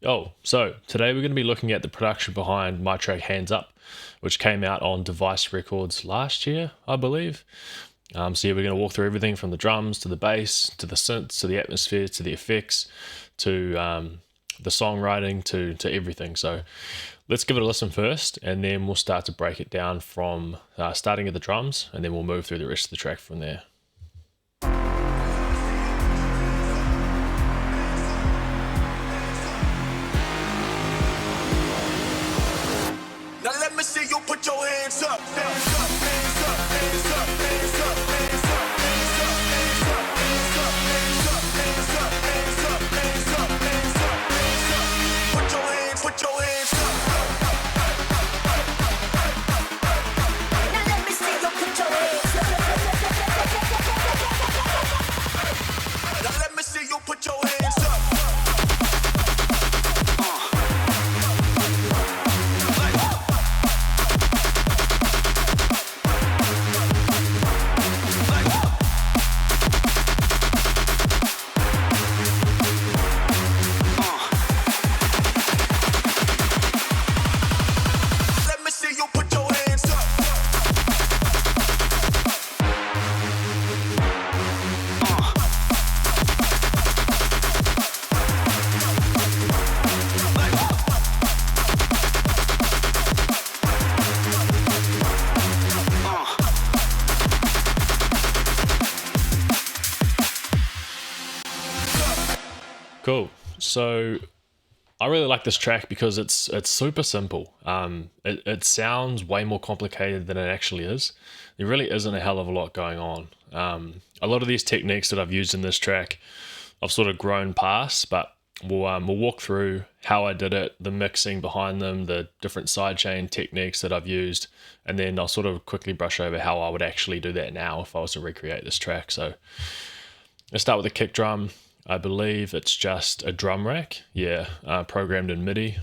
So today we're going to be looking at the production behind my track Hands Up, which came out on DeVice Records last year, I believe. So yeah, we're going to walk through everything from the drums to the bass, to the synths, to the atmosphere, to the effects, to the songwriting, to everything. So let's give it a listen first, and then we'll start to break it down from starting at the drums, and then we'll move through the rest of the track from there. Now let me see you put your hands up. Hands up, hands up, hands up, hands up, hands up, hands up, hands up, hands up, hands up, hands up, hands up, hands up, hands up, hands up. Put your hands up. Now let me see you put your hands up. Now let me see you put your hands up. Cool. So I really like this track because it's super simple. It sounds way more complicated than it actually is. There really isn't a hell of a lot going on. A lot of these techniques that I've used in this track, I've sort of grown past, but we'll walk through how I did it, the mixing behind them, the different sidechain techniques that I've used, and then I'll sort of quickly brush over how I would actually do that now if I was to recreate this track. So let's start with the kick drum. I believe it's just a drum rack, programmed in MIDI.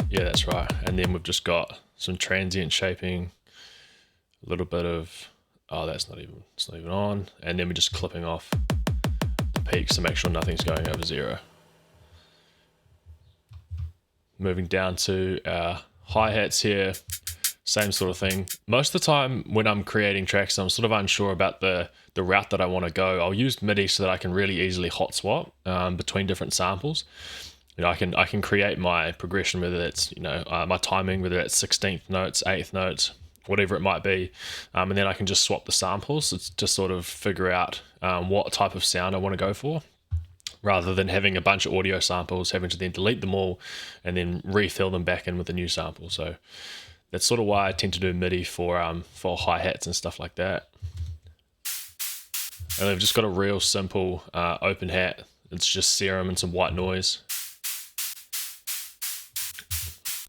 Yeah, that's right. And then we've just got some transient shaping, a little bit of, it's not even on. And then we're just clipping off the peaks to make sure nothing's going over zero. Moving down to our hi-hats here, same sort of thing. Most of the time when I'm creating tracks, I'm sort of unsure about the route that I want to go. I'll use MIDI so that I can really easily hot swap between different samples. I can create my progression, whether that's my timing, whether that's 16th notes, 8th notes, whatever it might be, and then I can just swap the samples to sort of figure out what type of sound I want to go for, rather than having a bunch of audio samples, having to then delete them all and then refill them back in with a new sample. So that's sort of why I tend to do MIDI for hi-hats and stuff like that. And they've just got a real simple open hat. It's just serum and some white noise.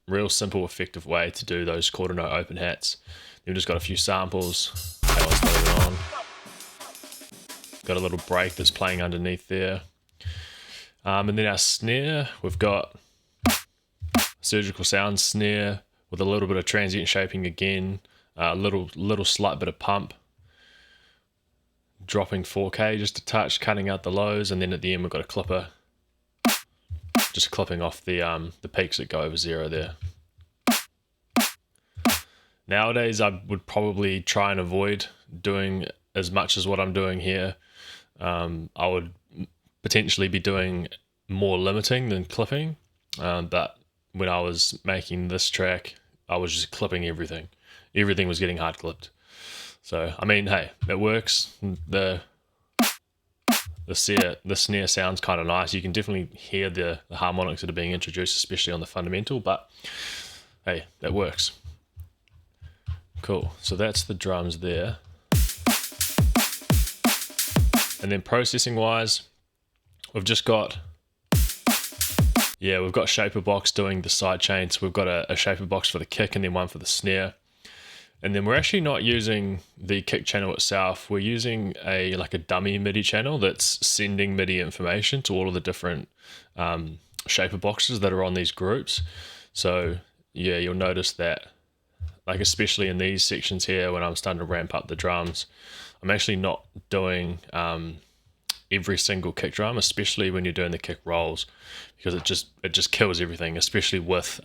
Real simple, effective way to do those quarter note open hats. We've just got a few samples. That one's not even on. Got a little break that's playing underneath there. And then our snare, we've got surgical sound snare with a little bit of transient shaping again, a little slight bit of pump, dropping 4K just a touch, cutting out the lows, and then at the end we've got a clipper, just clipping off the peaks that go over zero there. Nowadays I would probably try and avoid doing as much as what I'm doing here. I would potentially be doing more limiting than clipping, but when I was making this track, I was just clipping everything. Everything was getting hard clipped. So, I mean, hey, it works. The snare sounds kind of nice. You can definitely hear the harmonics that are being introduced, especially on the fundamental, but hey, that works. Cool. So that's the drums there. And then processing wise, we've just got Shaper Box doing the sidechain. So we've got a Shaper Box for the kick and then one for the snare. And then we're actually not using the kick channel itself. We're using a dummy MIDI channel that's sending MIDI information to all of the different Shaper Boxes that are on these groups. So yeah, you'll notice that, especially in these sections here, when I'm starting to ramp up the drums, I'm actually not doing every single kick drum, especially when you're doing the kick rolls, because it just kills everything, especially with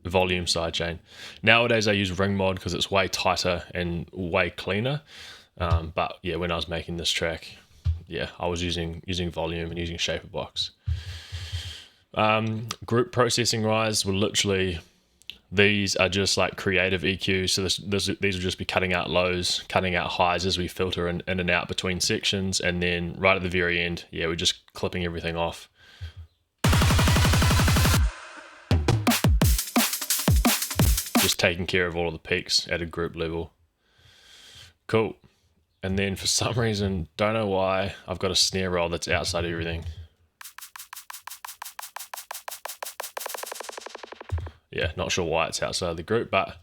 volume sidechain. Nowadays I use ring mod because it's way tighter and way cleaner. But yeah, when I was making this track, yeah, I was using volume and using shaper box. Group processing wise, well, literally these are just like creative EQ. So these will just be cutting out lows, cutting out highs as we filter in and out between sections, and then right at the very end, yeah, we're just clipping everything off. Just taking care of all of the peaks at a group level. Cool. And then for some reason, don't know why, I've got a snare roll that's outside of everything. Yeah, not sure why it's outside of the group, but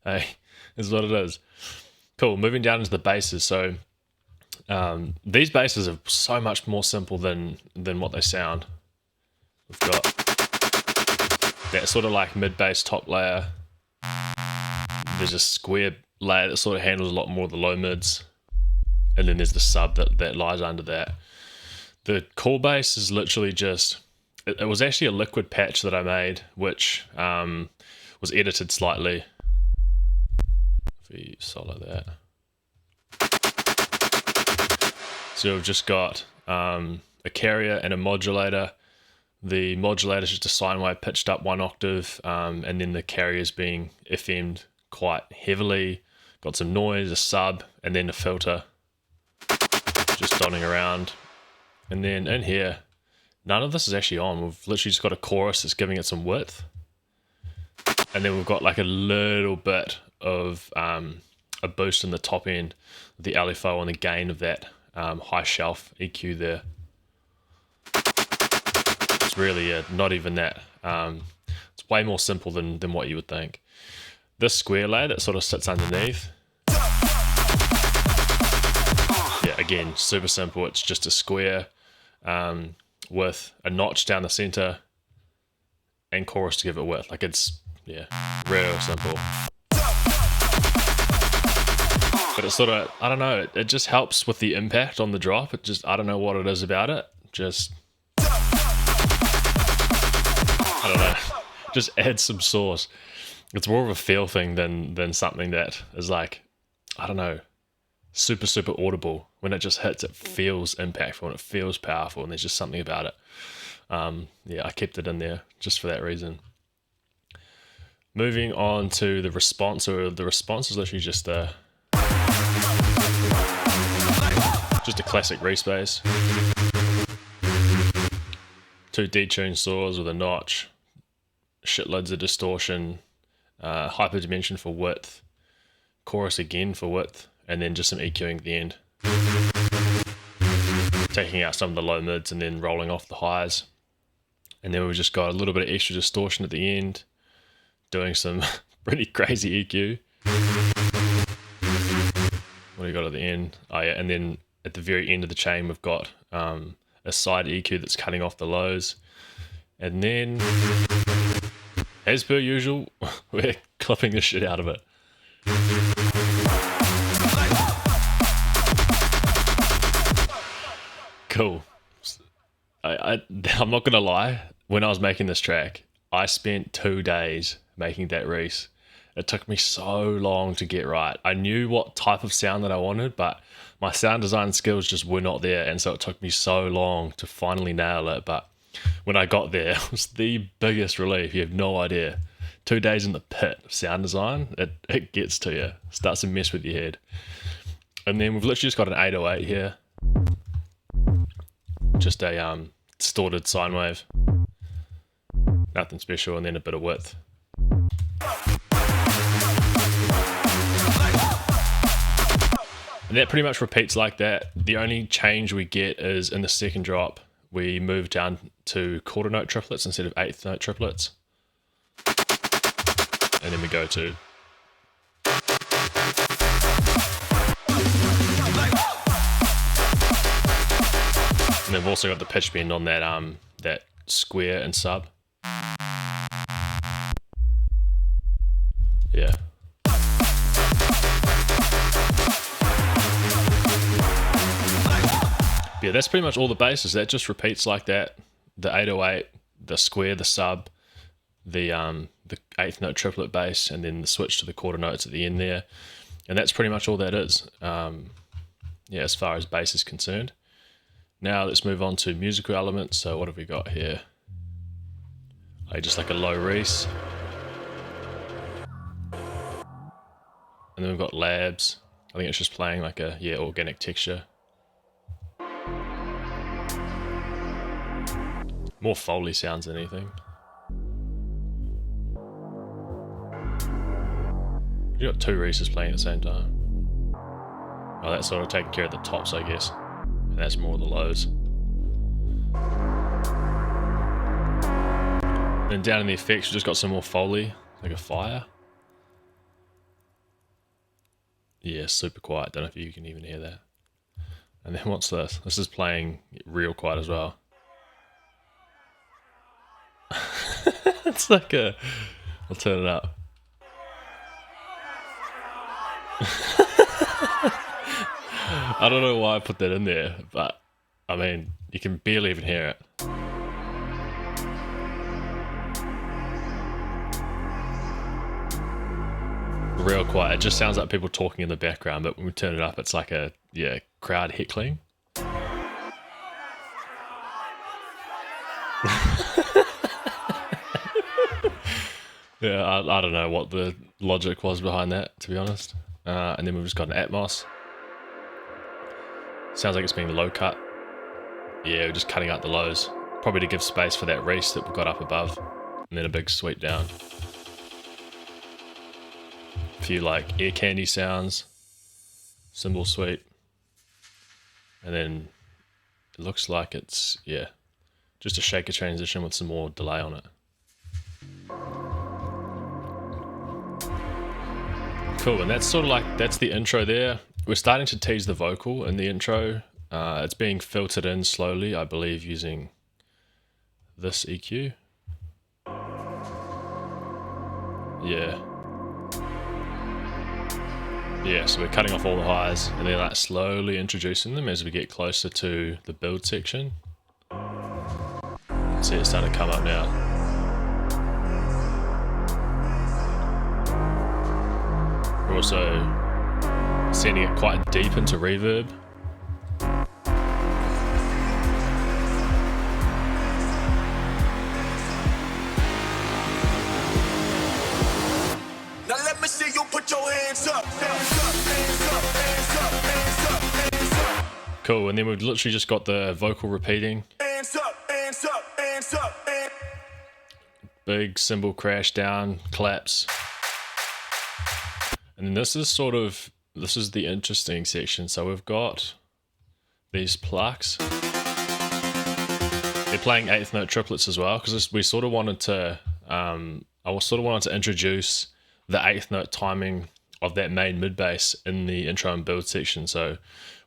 hey, this is what it is. Cool, moving down into the basses. So these basses are so much more simple than what they sound. We've got that sort of like mid-bass top layer. There's a square layer that sort of handles a lot more of the low mids. And then there's the sub that lies under that. The core bass is literally just, it was actually a liquid patch that I made, which was edited slightly. If we solo that. So we've just got a carrier and a modulator. The modulator is just a sine wave pitched up 1 octave, and then the carrier is being FM'd quite heavily. Got some noise, a sub, and then a filter. Just dotting around. And then in here, none of this is actually on. We've literally just got a chorus that's giving it some width. And then we've got like a little bit of a boost in the top end, the LFO and the gain of that high shelf EQ there. It's really not even that. It's way more simple than what you would think. This square layer that sort of sits underneath, yeah, again, super simple. It's just a square with a notch down the center and chorus to give it width. Like it's, yeah, real simple. But it's sort of, I don't know, it just helps with the impact on the drop. It just, I don't know what it is about it. Just, I don't know, just adds some sauce. It's more of a feel thing than something that is like, I don't know, super audible. When it just hits, it feels impactful and it feels powerful, and there's just something about it. Yeah, I kept it in there just for that reason. Moving on to the response, or the response is literally just a classic respace. 2 detuned saws with a notch, shitloads of distortion, hyperdimension for width, chorus again for width, and then just some EQing at the end. Taking out some of the low mids and then rolling off the highs. And then we've just got a little bit of extra distortion at the end, doing some pretty crazy EQ. What do we got at the end? Oh yeah, and then at the very end of the chain we've got a side EQ that's cutting off the lows. And then, as per usual, we're clipping the shit out of it. Cool. I'm not gonna lie, when I was making this track, I spent 2 days making that res. It took me so long to get right. I knew what type of sound that I wanted, but my sound design skills just were not there, and so it took me so long to finally nail it. But when I got there, it was the biggest relief. You have no idea. 2 days in the pit of sound design, it gets to you. It starts to mess with your head. And then we've literally just got an 808 here. Just a distorted sine wave. Nothing special, and then a bit of width. And that pretty much repeats like that. The only change we get is in the second drop, we move down to quarter note triplets instead of eighth note triplets. And then we go to. And then we've also got the pitch bend on that that square and sub. Yeah. Yeah, that's pretty much all the basses. That just repeats like that. The 808, the square, the sub, the eighth note triplet bass, and then the switch to the quarter notes at the end there. And that's pretty much all that is. Yeah, as far as bass is concerned. Now let's move on to musical elements. So what have we got here? Just like a low res. And then we've got labs. I think it's just playing like a, organic texture. More Foley sounds than anything. You got two reses playing at the same time. Oh, that's sort of taking care of the tops, I guess. And that's more of the lows. And down in the effects, we've just got some more Foley, like a fire. Yeah, super quiet. Don't know if you can even hear that. And then what's this? This is playing real quiet as well. It's like a... I'll turn it up. I don't know why I put that in there, but I mean, you can barely even hear it. Real quiet. It just sounds like people talking in the background, but when we turn it up, it's like a, crowd heckling. Yeah, I don't know what the logic was behind that, to be honest. And then we've just got an Atmos. Sounds like it's being low cut. Yeah, we're just cutting out the lows. Probably to give space for that res that we've got up above. And then a big sweep down. A few like ear candy sounds. Cymbal sweep. And then it looks like it's, just a shaker transition with some more delay on it. Cool, and that's sort of like, that's the intro there. We're starting to tease the vocal in the intro. It's being filtered in slowly, I believe, using this EQ. Yeah. Yeah, so we're cutting off all the highs and then like slowly introducing them as we get closer to the build section. See, it's starting to come up now. We're also sending it quite deep into reverb. Now let me see you put your hands up. Hands up, hands up, hands up, hands up, hands up. Cool, and then we've literally just got the vocal repeating. Hands up, hands up, hands up, hands up. Big cymbal crash down, claps. And then this is the interesting section. So we've got these plucks. They're playing eighth note triplets as well, because we sort of wanted to, I sort of wanted to introduce the eighth note timing of that main mid bass in the intro and build section. So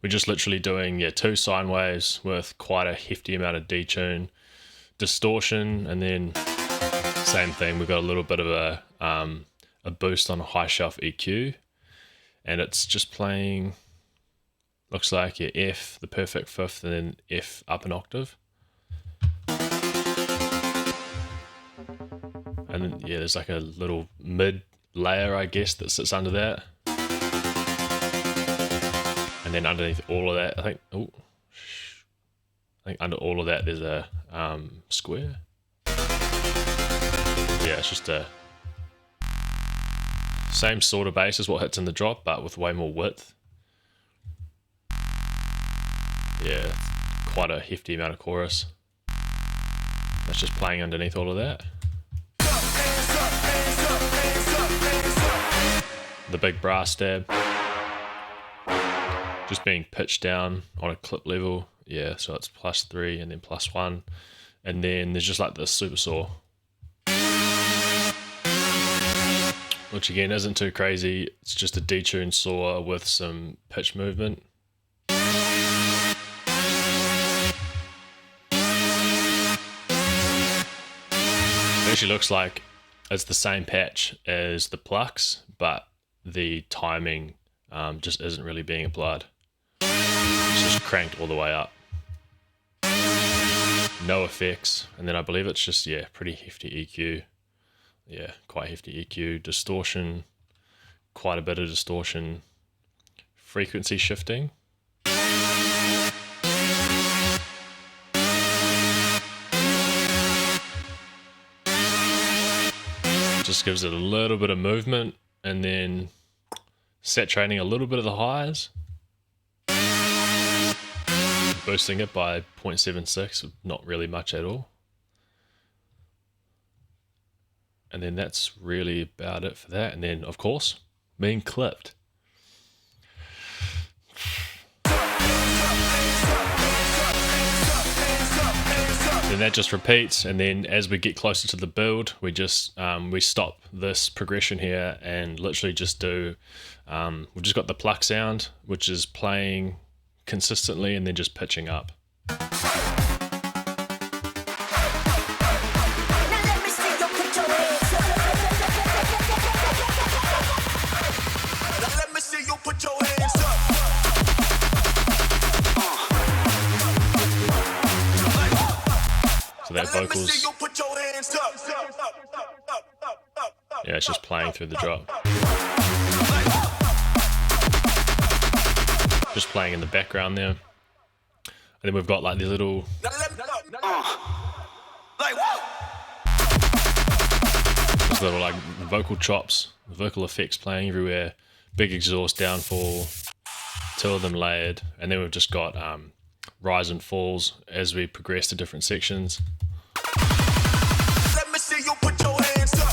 we're just literally doing two sine waves with quite a hefty amount of detune, distortion, and then same thing. We've got a little bit of a boost on a high shelf EQ, and it's just playing, looks like F, the perfect fifth, and then F up an octave. And then there's like a little mid layer, I guess, that sits under that. And then underneath all of that, I think under all of that there's a square. Yeah, it's just a same sort of bass as what hits in the drop, but with way more width. Yeah, quite a hefty amount of chorus. That's just playing underneath all of that. The big brass stab. Just being pitched down on a clip level. Yeah, so it's +3 and then +1. And then there's just like the super saw, which again isn't too crazy. It's just a detuned saw with some pitch movement. It actually looks like it's the same patch as the plucks, but the timing just isn't really being applied. It's just cranked all the way up. No effects, and then I believe it's just, yeah, pretty hefty EQ. Yeah, quite hefty EQ. Distortion, quite a bit of distortion. Frequency shifting. Just gives it a little bit of movement, and then saturating a little bit of the highs. Boosting it by 0.76, not really much at all. And then that's really about it for that. And then, of course, being clipped. Then that just repeats, and then as we get closer to the build, we just we stop this progression here and literally just do. We've just got the pluck sound, which is playing consistently and then just pitching up. So that vocals, yeah, it's just playing through the drop. Just playing in the background there. And then we've got like these little like vocal chops, vocal effects playing everywhere, big exhaust downfall, two of them layered, and then we've just got rise and falls as we progress to different sections. Let me see you put your hands up.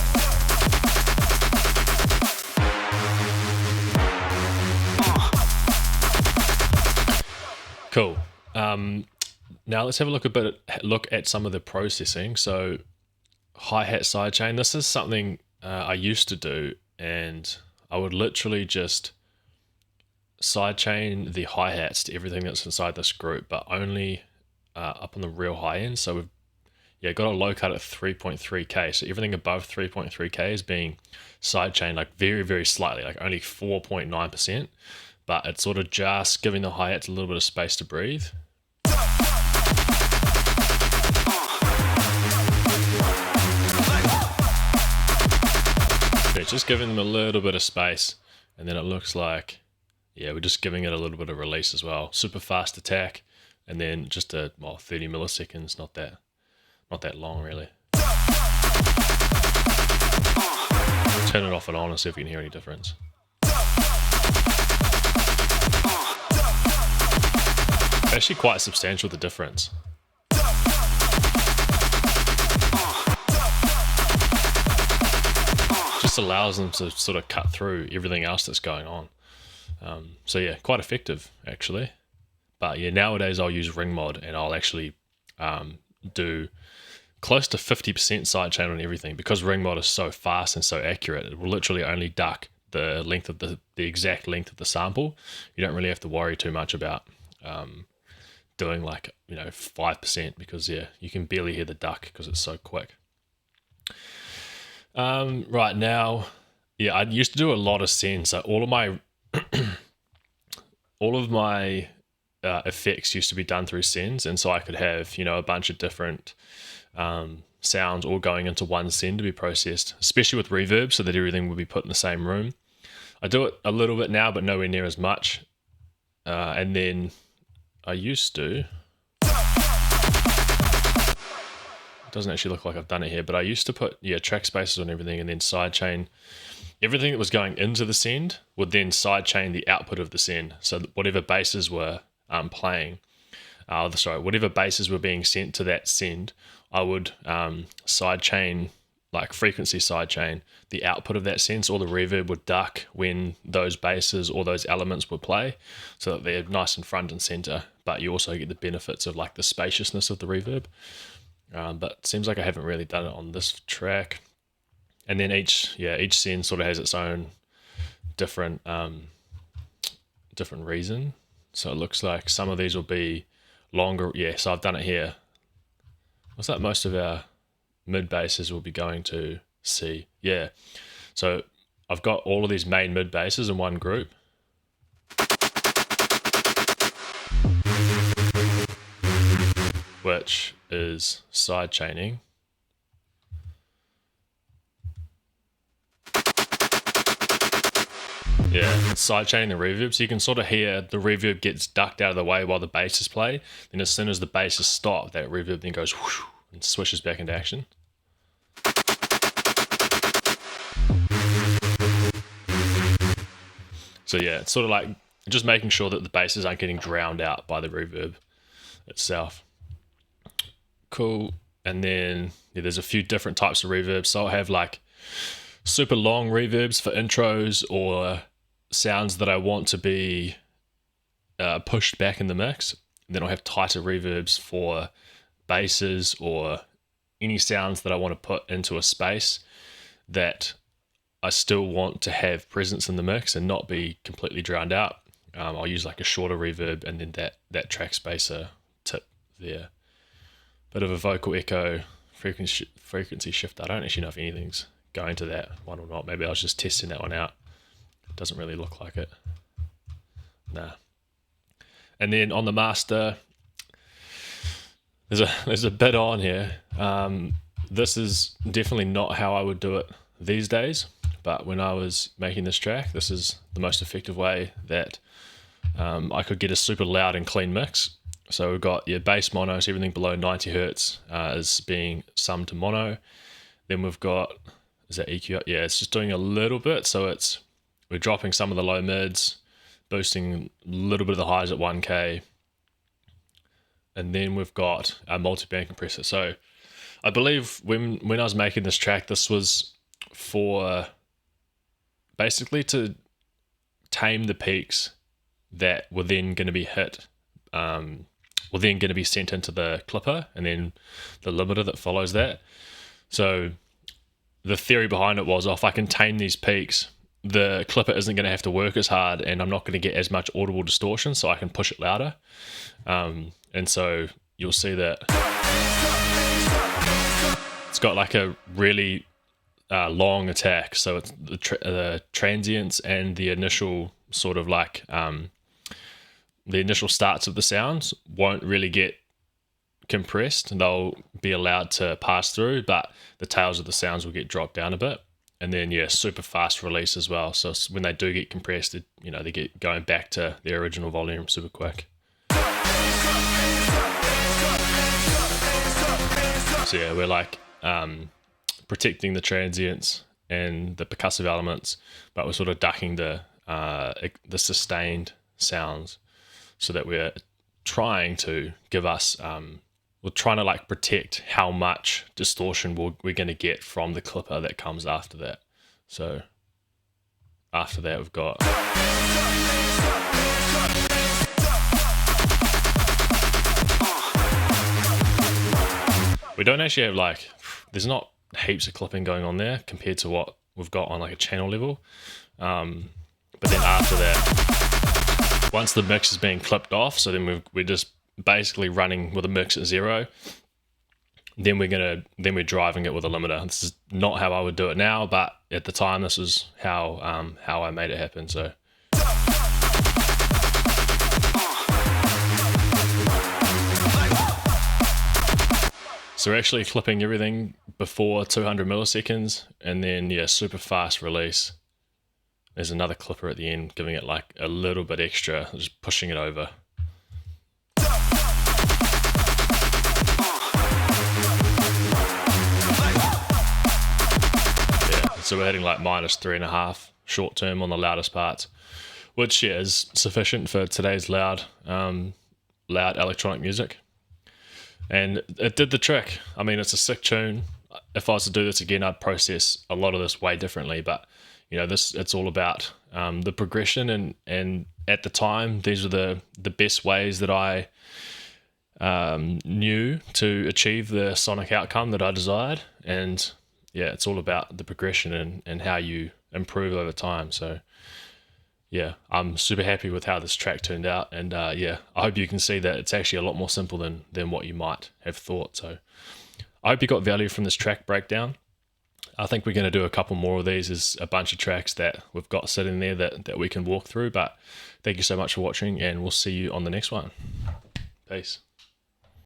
Cool. Now let's have a look at some of the processing. So hi-hat sidechain. This is something I used to do, and I would literally just sidechain the hi-hats to everything that's inside this group, but only up on the real high end. So we've got a low cut at 3.3k. So everything above 3.3k is being sidechained like very, very slightly, like only 4.9%. But it's sort of just giving the hi-hats a little bit of space to breathe. Yeah, just giving them a little bit of space, and then it looks like, yeah, we're just giving it a little bit of release as well. Super fast attack, and then just 30 milliseconds, not that long really. Turn it off and on and see if you can hear any difference. Actually quite substantial, the difference. Just allows them to sort of cut through everything else that's going on. So yeah, quite effective actually. But yeah, nowadays I'll use ring mod, and I'll actually do close to 50% sidechain on everything, because ring mod is so fast and so accurate. It will literally only duck the length of the exact length of the sample. You don't really have to worry too much about doing like 5%, because yeah, you can barely hear the duck because it's so quick. Right now, yeah, I used to do a lot of sends. So all of my effects used to be done through sends, and so I could have a bunch of different sounds all going into one send to be processed, especially with reverb, so that everything would be put in the same room. I do it a little bit now, but nowhere near as much. And then I used to, it doesn't actually look like I've done it here, but I used to put track spaces on everything, and then sidechain everything that was going into the send would then sidechain the output of the send. So that whatever basses were whatever basses were being sent to that send, I would sidechain, like frequency sidechain, the output of that send, so all the reverb would duck when those basses or those elements would play, so that they're nice and front and center, but you also get the benefits of like the spaciousness of the reverb. But it seems like I haven't really done it on this track. And then each send sort of has its own different reason. So it looks like some of these will be longer. Yeah, so I've done it here. Looks like most of our mid basses will be going to C. Yeah. So I've got all of these main mid basses in one group. which is sidechaining. Yeah, sidechaining the reverb, so you can sort of hear the reverb gets ducked out of the way while the bass is played. Then as soon as the bass is stopped, that reverb then goes whoosh and swishes back into action. So yeah, it's sort of like just making sure that the basses aren't getting drowned out by the reverb itself. Cool. And then there's a few different types of reverbs. So I'll have like super long reverbs for intros or sounds that I want to be pushed back in the mix. And then I'll have tighter reverbs for basses or any sounds that I want to put into a space that I still want to have presence in the mix and not be completely drowned out. I'll use like a shorter reverb and then that track spacer tip there. Bit of a vocal echo frequency shift. I don't actually know if anything's going to that one or not. Maybe I was just testing that one out. It doesn't really look like it. Nah. And then on the master, there's a bit on here. This is definitely not how I would do it these days, but when I was making this track, this is the most effective way that I could get a super loud and clean mix. So we've got your bass mono, so everything below 90 hertz is being summed to mono. Then we've got, is that EQ? Yeah, it's just doing a little bit. So we're dropping some of the low mids, boosting a little bit of the highs at 1K. And then we've got a multi-band compressor. So I believe when I was making this track, this was for basically to tame the peaks that were then going to be hit, were then going to be sent into the clipper and then the limiter that follows that. So the theory behind it was, if I can tame these peaks, the clipper isn't going to have to work as hard and I'm not going to get as much audible distortion, so I can push it louder. And so you'll see that it's got like a really long attack. So it's the transients and the initial sort of like the initial starts of the sounds won't really get compressed and they'll be allowed to pass through, but the tails of the sounds will get dropped down a bit. And then super fast release as well. So when they do get compressed, they get going back to their original volume super quick. So yeah, we're like protecting the transients and the percussive elements, but we're sort of ducking the sustained sounds, so that we're trying to give us we're trying to like protect how much distortion we're going to get from the clipper that comes after that. So after that we've got we don't actually have like, there's not heaps of clipping going on there compared to what we've got on like a channel level. But then after that, once the mix is being clipped off, so then we're just basically running with a mix at 0. Then we're driving it with a limiter. This is not how I would do it now, but at the time this is how I made it happen. So we're actually clipping everything before 200 milliseconds, and then super fast release. There's another clipper at the end, giving it like a little bit extra, just pushing it over. So we're hitting like -3.5 short term on the loudest parts, which is sufficient for today's loud electronic music. And it did the trick. I mean, it's a sick tune. If I was to do this again, I'd process a lot of this way differently. But it's all about the progression, and at the time, these were the best ways that I knew to achieve the sonic outcome that I desired. And yeah, it's all about the progression and how you improve over time. So yeah, I'm super happy with how this track turned out, and I hope you can see that it's actually a lot more simple than what you might have thought. So I hope you got value from this track breakdown. I think we're going to do a couple more of these. There's a bunch of tracks that we've got sitting there that we can walk through, but thank you so much for watching, and we'll see you on the next one. Peace.